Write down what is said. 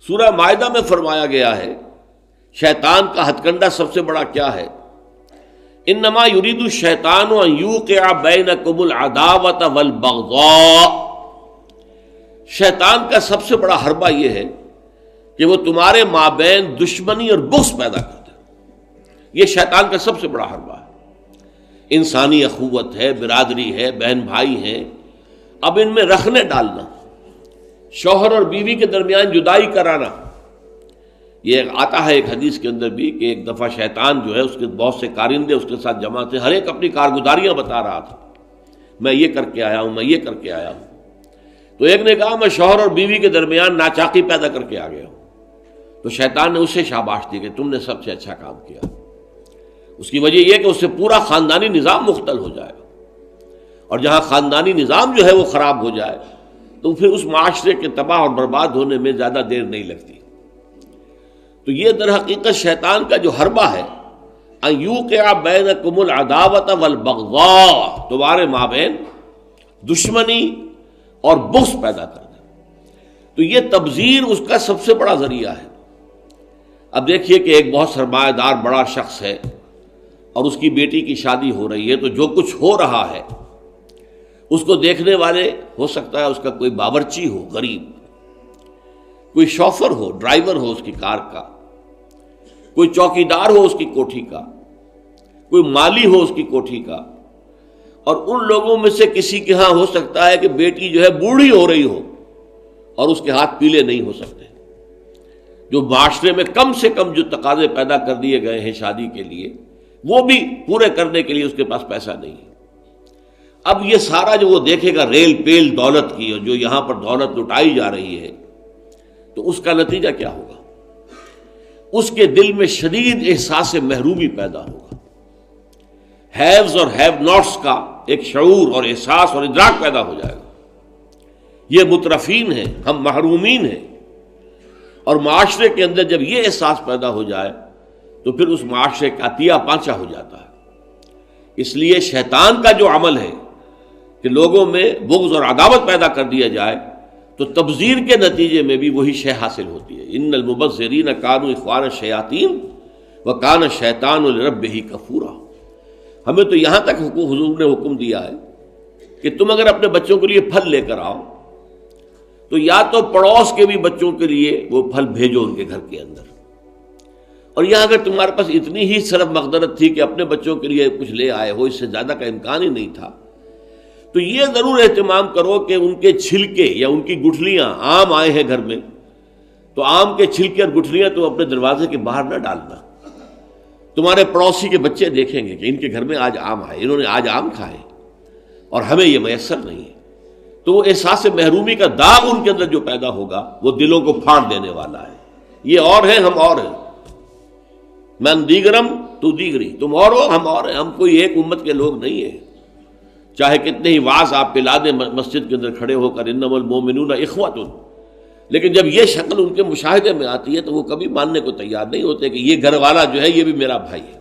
سورہ مائدہ میں فرمایا گیا ہے شیطان کا ہتھ کنڈا سب سے بڑا کیا ہے؟ انما یرید الشیطان ان یوقع بینکم العداوۃ والبغضاء، شیطان کا سب سے بڑا حربہ یہ ہے کہ وہ تمہارے مابین دشمنی اور بغض پیدا کرتا ہے۔ یہ شیطان کا سب سے بڑا حربہ ہے۔ انسانی اخوت ہے، برادری ہے، بہن بھائی ہیں، اب ان میں رخنے ڈالنا، شوہر اور بیوی کے درمیان جدائی کرانا۔ یہ آتا ہے ایک حدیث کے اندر بھی کہ ایک دفعہ شیطان جو ہے اس کے بہت سے کارندے اس کے ساتھ جمع تھے، ہر ایک اپنی کارگزاریاں بتا رہا تھا، میں یہ کر کے آیا ہوں، میں یہ کر کے آیا ہوں۔ تو ایک نے کہا میں شوہر اور بیوی کے درمیان ناچاقی پیدا کر کے آ گیا ہوں۔ تو شیطان نے اسے شاباش دی کہ تم نے سب سے اچھا کام کیا۔ اس کی وجہ یہ کہ اس سے پورا خاندانی نظام مختل ہو جائے گا، اور جہاں خاندانی نظام جو ہے وہ خراب ہو جائے تو پھر اس معاشرے کے تباہ اور برباد ہونے میں زیادہ دیر نہیں لگتی۔ تو یہ در حقیقت شیطان کا جو حربہ ہے ان یوقع بینکم العداوۃ والبغضاء، تمہارے مابین دشمنی اور بغض پیدا کر دے، تو یہ تبذیر اس کا سب سے بڑا ذریعہ ہے۔ اب دیکھیے کہ ایک بہت سرمایہ دار بڑا شخص ہے اور اس کی بیٹی کی شادی ہو رہی ہے، تو جو کچھ ہو رہا ہے اس کو دیکھنے والے ہو سکتا ہے اس کا کوئی باورچی ہو غریب، کوئی شوفر ہو، ڈرائیور ہو اس کی کار کا، کوئی چوکیدار ہو اس کی کوٹھی کا، کوئی مالی ہو اس کی کوٹھی کا، اور ان لوگوں میں سے کسی کے ہاں ہو سکتا ہے کہ بیٹی جو ہے بوڑھی ہو رہی ہو اور اس کے ہاتھ پیلے نہیں ہو سکتے، جو معاشرے میں کم سے کم جو تقاضے پیدا کر دیے گئے ہیں شادی کے لیے وہ بھی پورے کرنے کے لیے اس کے پاس پیسہ نہیں ہے۔ اب یہ سارا جو وہ دیکھے گا ریل پیل دولت کی، اور جو یہاں پر دولت لٹائی جا رہی ہے، تو اس کا نتیجہ کیا ہوگا؟ اس کے دل میں شدید احساس محرومی پیدا ہوگا، ہیوز اور ہیو ناٹس کا ایک شعور اور احساس اور ادراک پیدا ہو جائے گا۔ یہ مترفین ہیں، ہم محرومین ہیں، اور معاشرے کے اندر جب یہ احساس پیدا ہو جائے تو پھر اس معاشرے کا عطیہ پانچا ہو جاتا ہے۔ اس لیے شیطان کا جو عمل ہے کہ لوگوں میں بغض اور عداوت پیدا کر دیا جائے، تو تبذیر کے نتیجے میں بھی وہی شے حاصل ہوتی ہے۔ ان المبذرین کانوا اخوان الشیاطین وکان الشیطان لربہ کفورا۔ ہمیں تو یہاں تک حضور نے حکم دیا ہے کہ تم اگر اپنے بچوں کے لیے پھل لے کر آؤ تو یا تو پڑوس کے بھی بچوں کے لیے وہ پھل بھیجو ان کے گھر کے اندر، اور یہاں اگر تمہارے پاس اتنی ہی صرف مقدرت تھی کہ اپنے بچوں کے لیے کچھ لے آئے ہو، اس سے زیادہ کا امکان ہی نہیں تھا، تو یہ ضرور اہتمام کرو کہ ان کے چھلکے یا ان کی گٹھلیاں، آم آئے ہیں گھر میں تو آم کے چھلکے اور گٹھلیاں تو اپنے دروازے کے باہر نہ ڈالنا۔ تمہارے پڑوسی کے بچے دیکھیں گے کہ ان کے گھر میں آج آم آئے، انہوں نے آج آم کھائے اور ہمیں یہ میسر نہیں ہے، تو وہ احساس محرومی کا داغ ان کے اندر جو پیدا ہوگا وہ دلوں کو پھاڑ دینے والا ہے۔ یہ اور ہیں، ہم اور ہیں، من دیگرم تو دیگری، تم اور ہو ہم اور ہیں، ہم کوئی ایک امت کے لوگ نہیں ہیں، چاہے کتنے ہی واعظ آپ پلا دیں مسجد کے اندر کھڑے ہو کر انما المؤمنون اخوۃ، لیکن جب یہ شکل ان کے مشاہدے میں آتی ہے تو وہ کبھی ماننے کو تیار نہیں ہوتے کہ یہ گھر والا جو ہے یہ بھی میرا بھائی ہے۔